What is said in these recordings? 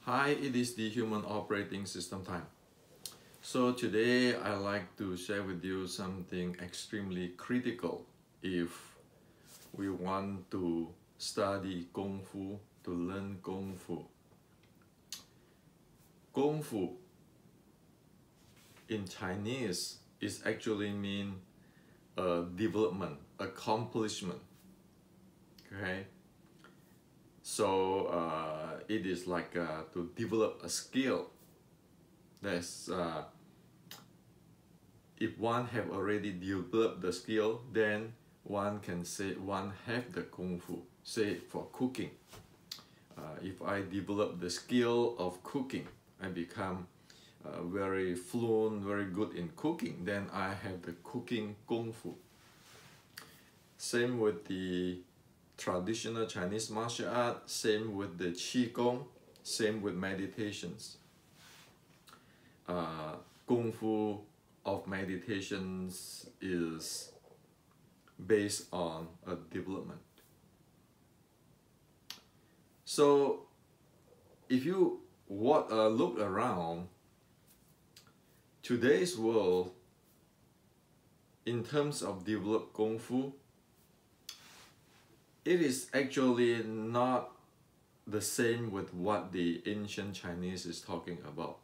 Hi, it is the Human Operating System time. So today I like to share with you something extremely critical if we want to study Kungfu, to learn Kungfu. Kungfu in Chinese is actually mean development, accomplishment. Okay? So it is like to develop a skill. That's if one have already developed the skill, then one can say one have the Kung Fu. Say for cooking. If I develop the skill of cooking, I become very fluent, very good in cooking, then I have the cooking Kung Fu. Same with the traditional Chinese martial art, same with the Qigong, same with meditations. Kung Fu of meditations is based on a development. So if you look around today's world, in terms of developed Kung Fu, it is actually not the same with what the ancient Chinese is talking about,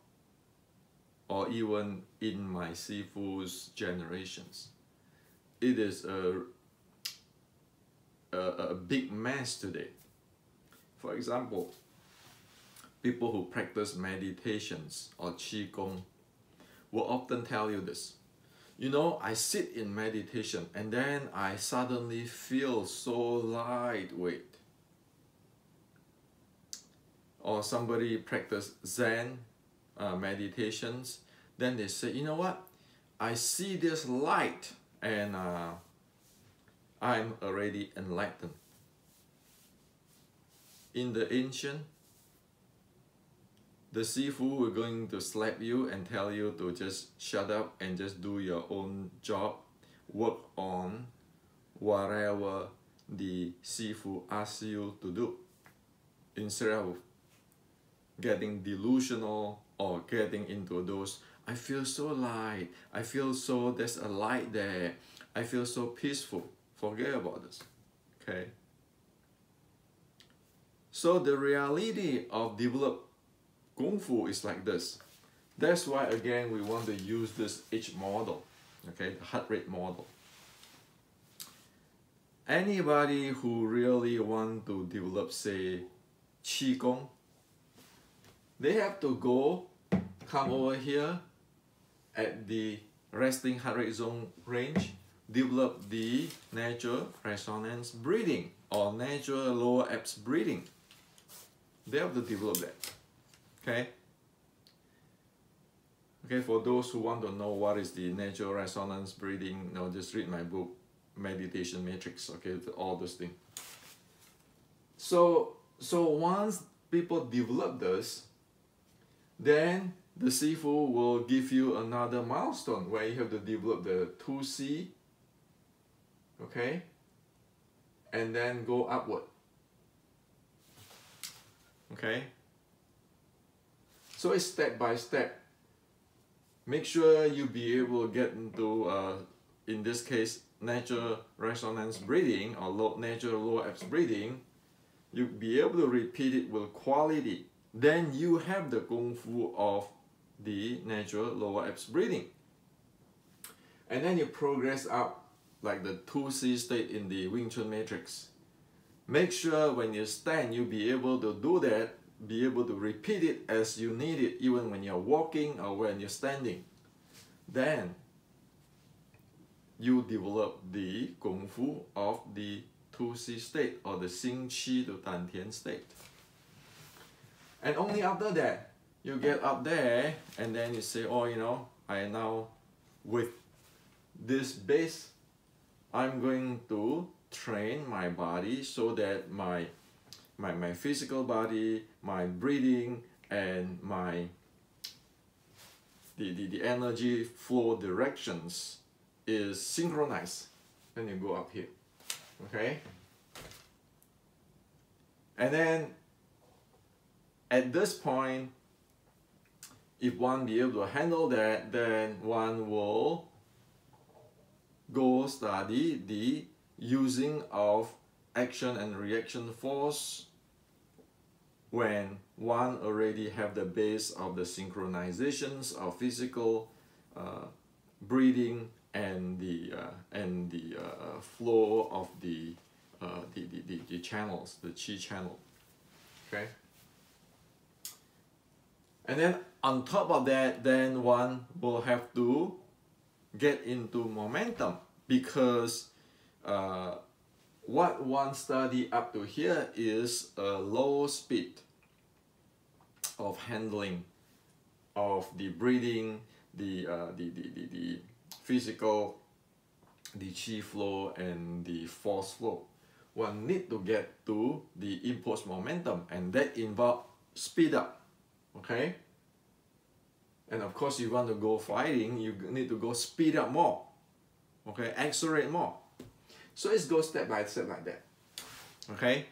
or even in my Sifu's generations. It is a big mess today. For example, people who practice meditations or Qigong will often tell you this. You know, I sit in meditation and then I suddenly feel so lightweight. Or somebody practice Zen meditations, then they say, you know what? I see this light and I'm already enlightened. In the ancient, the Sifu were going to slap you and tell you to just shut up and just do your own job, work on whatever the Sifu asks you to do, instead of getting delusional or getting into those, I feel so light, I feel so, there's a light there, I feel so peaceful. Forget about this, okay? So the reality of developed Kung Fu is like this. That's why again we want to use this H model, okay, the heart rate model. Anybody who really want to develop, say, Qigong, they have to come over here at the resting heart rate zone range, develop the natural resonance breathing or natural lower abs breathing. They have to develop that. Okay? Okay, for those who want to know what is the natural resonance breathing, now just read my book, Meditation Matrix, okay, all those things. So once people develop this, then the Sifu will give you another milestone where you have to develop the 2C, okay, and then go upward, okay. So it's step by step. Make sure you be able to get into, in this case, natural resonance breathing or natural lower abs breathing. You be able to repeat it with quality. Then you have the Kung Fu of the natural lower abs breathing. And then you progress up like the 2C state in the Wing Chun matrix. Make sure when you stand, you be able to do that, be able to repeat it as you need it, even when you're walking or when you're standing. Then you develop the Kung Fu of the 2C state or the Xing Qi to Dan Tian state. And only after that, you get up there and then you say, oh, you know, I now, with this base, I'm going to train my body so that my physical body, my breathing, and the energy flow directions is synchronized. Then you go up here, okay? And then at this point, if one be able to handle that, then one will go study the using of action and reaction force when one already have the base of the synchronizations of physical breathing and the flow of the channels, the qi channel. Okay. And then on top of that, then one will have to get into momentum, because what one study up to here is a low speed of handling of the breathing, the physical, the qi flow and the force flow. One need to get to the impulse momentum, and that involves speed up. Okay, and of course, you want to go fighting, you need to go speed up more. Okay, accelerate more. So it goes step by step like that. Okay,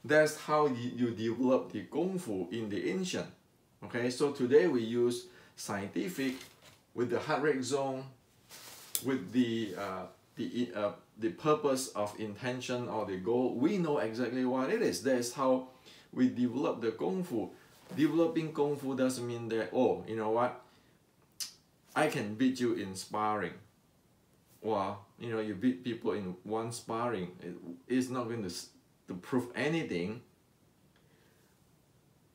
that's how you develop the Kungfu in the ancient. Okay, so today we use scientific with the heart rate zone, with the purpose of intention or the goal. We know exactly what it is. That's how we develop the Kungfu. Developing Kungfu doesn't mean that, oh, you know what, I can beat you in sparring. Well, you know, you beat people in one sparring, it's not going to prove anything.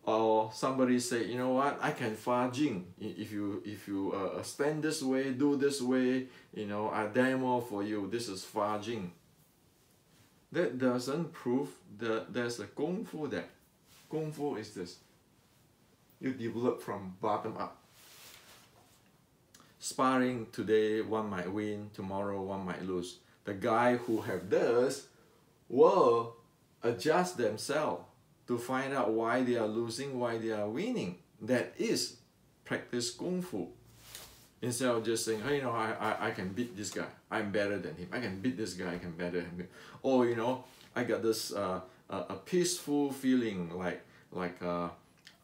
Or somebody say, you know what, I can fa jing. If you stand this way, do this way, you know, I demo for you, this is fa jing. That doesn't prove that there's a Kungfu there. Kungfu is this. You develop from bottom up. Sparring today, one might win, tomorrow one might lose. The guy who have this will adjust themselves to find out why they are losing, why they are winning. That is practice Kungfu. Instead of just saying, hey, you know, I can beat this guy, I'm better than him. I can beat this guy, I can better than him. Or, you know, I got this a peaceful feeling, like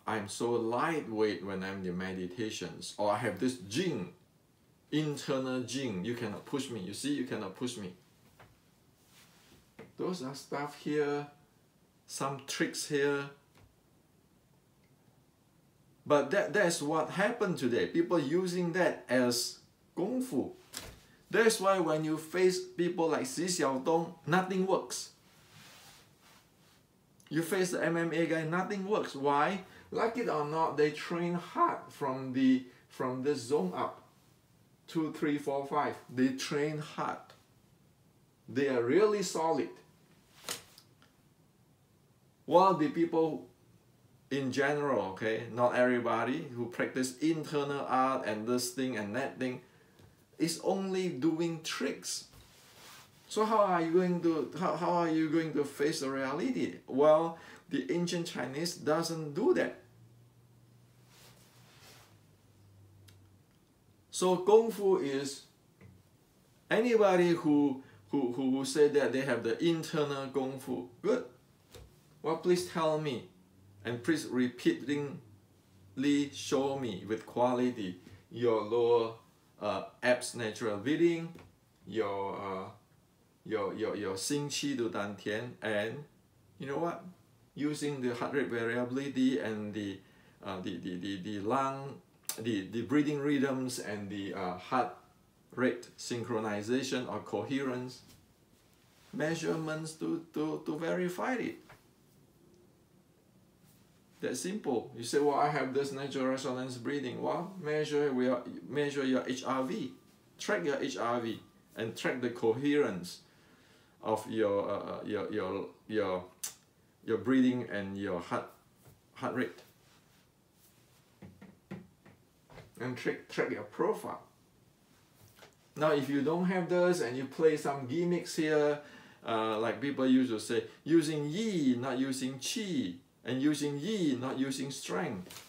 I'm so lightweight when I'm in meditations. Or I have this jing, internal jing, you cannot push me. You see, you cannot push me. Those are stuff here, some tricks here. But that's what happened today. People using that as Kungfu. That's why when you face people like Xi Xiaodong, nothing works. You face the MMA guy, nothing works. Why? Like it or not, they train hard from this zone up. 2, 3, 4, 5. They train hard. They are really solid. While the people in general, okay, not everybody who practice internal art and this thing and that thing is only doing tricks. So how are you going to face the reality? Well, the ancient Chinese doesn't do that. So Kungfu is anybody who say that they have the internal Kungfu. Good. Well, please tell me, and please repeatedly show me with quality your lower abs natural breathing, your Xing Qi Du Dan Tian, and you know what? Using the heart rate variability and the lung, the breathing rhythms and the heart rate synchronization or coherence measurements to verify it. That's simple. You say, well, I have this natural resonance breathing. Well, measure your HRV, track your HRV, and track the coherence of your breathing and your heart rate, and track your profile. Now, if you don't have this and you play some gimmicks here, like people used to say, using yi, not using qi, and using yi, not using strength.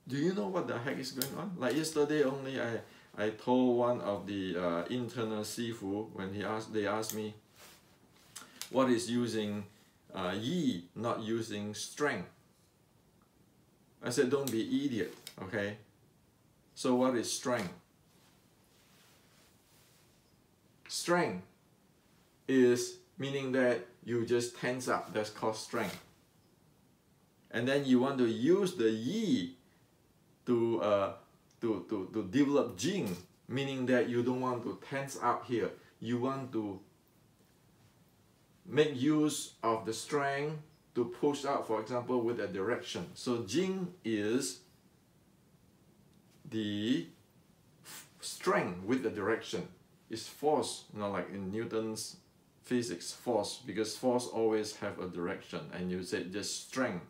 Do you know what the heck is going on? Like yesterday only, I told one of the internal Sifu when they asked me what is using yi, not using strength. I said, don't be idiot, okay? So what is strength? Strength is meaning that you just tense up, that's called strength. And then you want to use the yi to develop jing, meaning that you don't want to tense up here. You want to make use of the strength to push out, for example, with a direction. So jing is the strength with the direction. It's force, like in Newton's physics, force, because force always have a direction, and you say just strength,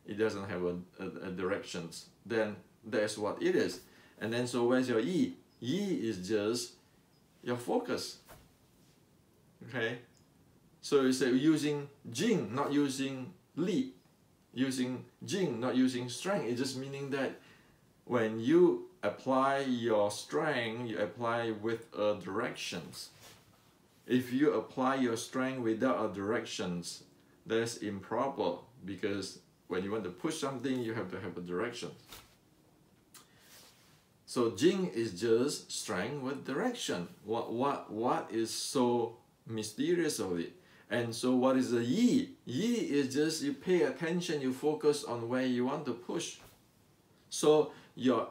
it doesn't have a directions, then that's what it is. And then so where's your yi? Yi is just your focus, okay? So you say using jing, not using li, using jing, not using strength. It's just meaning that when you apply your strength, you apply with directions. If you apply your strength without a directions, that's improper, because when you want to push something, you have to have a direction. So jing is just strength with direction. What is so mysterious of it? And so what is the yi? Yi is just you pay attention, you focus on where you want to push. So your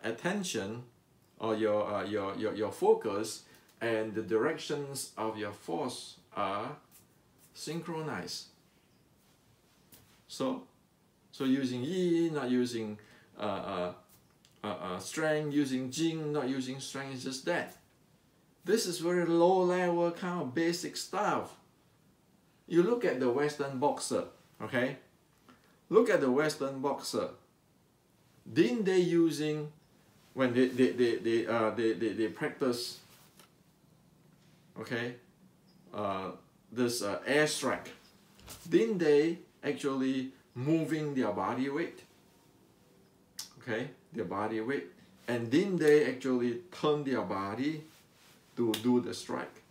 attention or your focus and the directions of your force are synchronized. So using yi, not using strength, using jing, not using strength, is just that. This is very low level kind of basic stuff. You look at the Western boxer, okay? Look at the Western boxer. Didn't they using, when they practice, okay, this air strike, didn't they actually moving their body weight? Okay, their body weight, and didn't they actually turn their body to do the strike?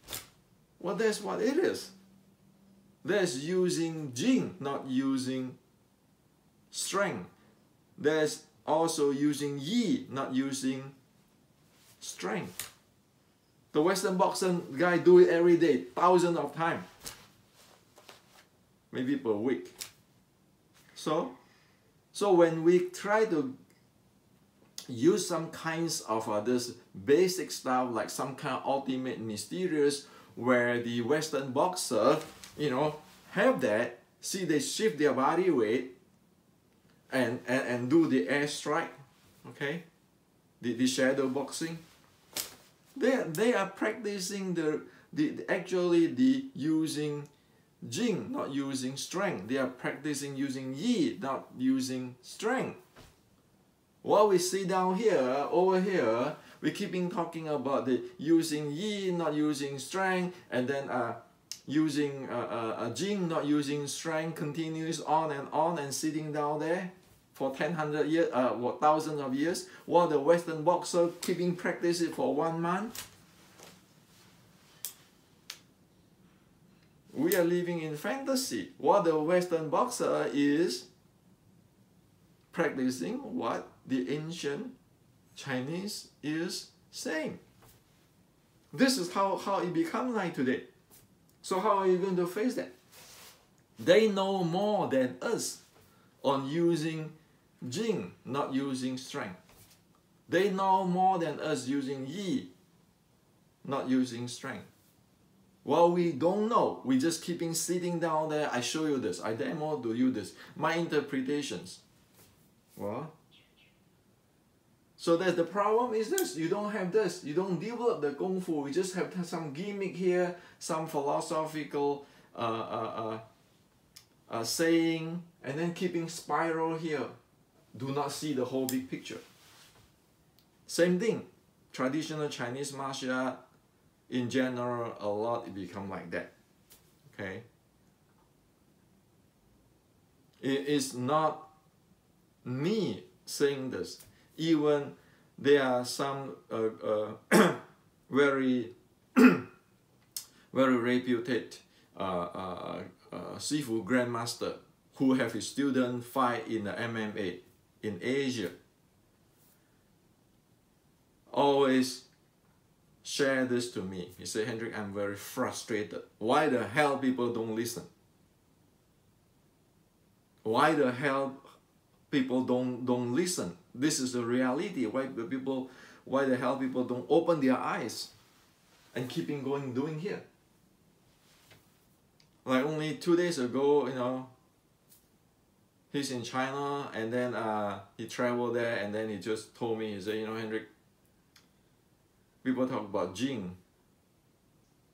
Well, that's what it is. That's using jing, not using strength. That's also using yi, not using strength. The Western boxing guy do it every day, thousands of times, maybe per week. So when we try to use some kinds of this basic stuff, like some kind of ultimate mysterious, where the Western boxer, have that, see, they shift their body weight and do the air strike, okay, the shadow boxing. They are practicing the using jing, not using strength. They are practicing using yi, not using strength. What we see down here, over here, we keep on talking about the using yi, not using strength, and then using jing, not using strength, continues on and sitting down there for 1,000 years, thousands of years, while the Western boxer keeping practice it for 1 month. We are living in fantasy, while the Western boxer is practicing what the ancient Chinese is saying. This is how it become like today. So how are you going to face that? They know more than us on using jing, not using strength. They know more than us using yi, not using strength. Well, we don't know. We just keeping sitting down there. I show you this. I demo to you this. My interpretations. Well, so that's the problem is this. You don't have this. You don't develop the Kungfu. You just have some gimmick here, some philosophical saying, and then keeping spiral here. Do not see the whole big picture. Same thing. Traditional Chinese martial art, in general, a lot it become like that. Okay? It is not me saying this. Even there are some very very reputed Sifu Grandmaster who have his student fight in the MMA in Asia always share this to me. He said, Hendrik, I'm very frustrated. Why the hell people don't listen? Why the hell people don't listen? This is the reality. Why the hell people don't open their eyes and keeping going doing here? Like only 2 days ago, you know, he's in China, and then he traveled there, and then he just told me, he said, you know, Hendrik, people talk about Jing.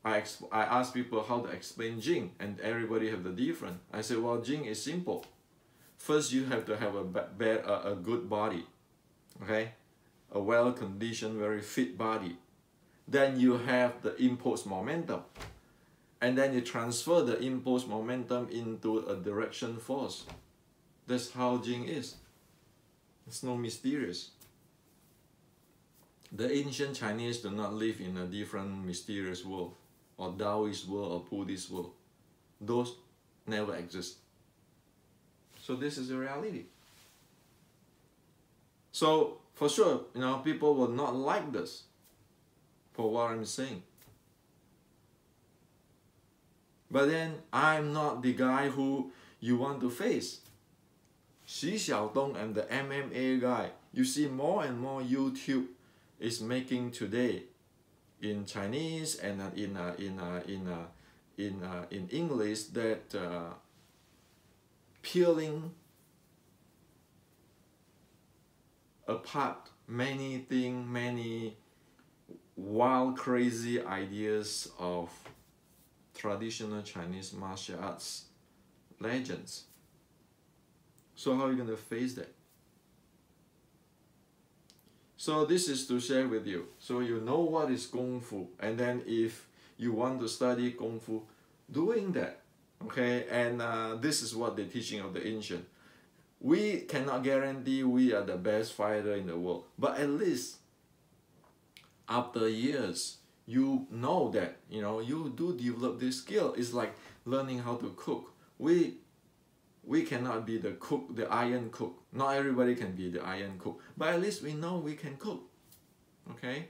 I asked people how to explain Jing, and everybody have the different. I said, well, Jing is simple. First, you have to have a good body, okay? A well-conditioned, very fit body. Then you have the impulse momentum. And then you transfer the impulse momentum into a direction force. That's how Jing is. It's no mysterious. The ancient Chinese do not live in a different mysterious world, or Taoist world, or Buddhist world. Those never exist. So this is the reality. So for sure, you know, people will not like this for what I'm saying. But then I'm not the guy who you want to face. Xi Xiaodong and the MMA guy. You see more and more YouTube is making today in Chinese and in English that peeling apart many things, many wild, crazy ideas of traditional Chinese martial arts legends. So how are you going to face that? So this is to share with you. So you know what is Kungfu, and then if you want to study Kungfu, doing that, okay? And this is what the teaching of the ancient. We cannot guarantee we are the best fighter in the world, but at least after years, you know that, you know, you do develop this skill. It's like learning how to cook. We cannot be the cook, the iron cook. Not everybody can be the iron cook, but at least we know we can cook, okay?